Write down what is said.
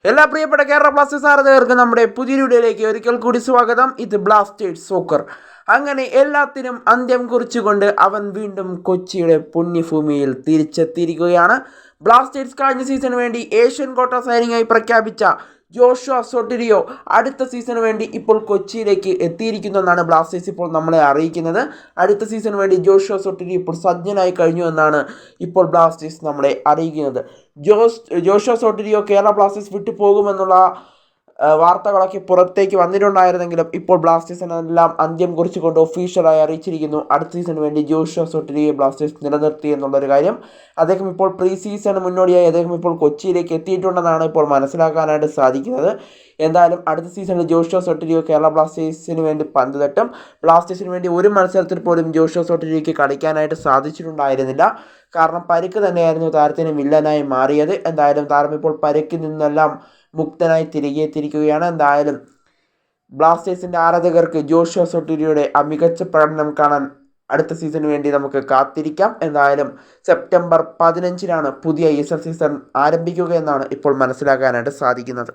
എല്ലാ പ്രിയപ്പെട്ട കേരള ബ്ലാസ്റ്റേഴ്സ് ആരാധകർക്കും നമ്മുടെ പുതിയ വീഡിയോയിലേക്ക് ഒരിക്കൽ കൂടി സ്വാഗതം. ഇത് ബ്ലാസ്റ്റേഴ്സ് സോക്കർ. അങ്ങനെ എല്ലാത്തിനും അന്ത്യം കുറിച്ചുകൊണ്ട് അവൻ വീണ്ടും കൊച്ചിയുടെ പുണ്യഭൂമിയിൽ തിരിച്ചെത്തിയിരിക്കുകയാണ്. ബ്ലാസ്റ്റേഴ്സ് കഴിഞ്ഞ സീസണിന് വേണ്ടി ഏഷ്യൻ ക്വാർട്ടർ സൈനിങ്ങായി പ്രഖ്യാപിച്ച ജോഷുവ സോട്ടിരിയോ അടുത്ത സീസണിന് വേണ്ടി ഇപ്പോൾ കൊച്ചിയിലേക്ക് എത്തിയിരിക്കുന്നു ബ്ലാസ്റ്റേഴ്സ് ഇപ്പോൾ നമ്മളെ അറിയിക്കുന്നത്. അടുത്ത സീസണിന് വേണ്ടി ജോഷുവ സോട്ടിരിയോ ഇപ്പോൾ സജ്ജനായി കഴിഞ്ഞു എന്നാണ് ഇപ്പോൾ ബ്ലാസ്റ്റേഴ്സ് നമ്മളെ അറിയിക്കുന്നത്. ജോഷുവ സോട്ടിരിയോ കേരള ബ്ലാസ്റ്റേഴ്സ് വിട്ടു പോകുമെന്നുള്ള വാർത്തകളൊക്കെ പുറത്തേക്ക് വന്നിട്ടുണ്ടായിരുന്നെങ്കിലും ഇപ്പോൾ ബ്ലാസ്റ്റേഴ്സിനെല്ലാം അന്ത്യം കുറിച്ചുകൊണ്ട് ഒഫീഷ്യലായി അറിയിച്ചിരിക്കുന്നു. അടുത്ത സീസണിന് വേണ്ടി ജോഷുവ സോട്ടിരിയെ ബ്ലാസ്റ്റേഴ്സ് നിലനിർത്തി എന്നുള്ളൊരു കാര്യം. അദ്ദേഹം ഇപ്പോൾ പ്രീ സീസണിന് മുന്നോടിയായി അദ്ദേഹം ഇപ്പോൾ കൊച്ചിയിലേക്ക് എത്തിയിട്ടുണ്ടെന്നാണ് ഇപ്പോൾ മനസ്സിലാക്കാനായിട്ട് സാധിക്കുന്നത്. എന്തായാലും അടുത്ത സീസണിൽ ജോഷുവ സോട്ടിരിയോ കേരള ബ്ലാസ്റ്റേഴ്സിന് വേണ്ടി പന്ത് തട്ടും. ബ്ലാസ്റ്റേഴ്സിന് വേണ്ടി ഒരു മത്സരത്തിൽ പോലും ജോഷുവ സോട്ടിരിയോയ്ക്ക് കളിക്കാനായിട്ട് സാധിച്ചിട്ടുണ്ടായിരുന്നില്ല. കാരണം പരിക്ക് തന്നെയായിരുന്നു താരത്തിന് വില്ലനായി മാറിയത്. എന്തായാലും താരം ഇപ്പോൾ പരിക്കിൽ നിന്നെല്ലാം മുക്തനായി തിരികെ എത്തിയിരിക്കുകയാണ്. എന്തായാലും ബ്ലാസ്റ്റേഴ്സിൻ്റെ ആരാധകർക്ക് ജോഷുവ സോട്ടിരിയോയുടെ മികച്ച പ്രകടനം കാണാൻ അടുത്ത സീസണിന് വേണ്ടി നമുക്ക് കാത്തിരിക്കാം. എന്തായാലും സെപ്റ്റംബർ 15 പുതിയ സീസൺ ആരംഭിക്കുക എന്നാണ് ഇപ്പോൾ മനസ്സിലാക്കാനായിട്ട് സാധിക്കുന്നത്.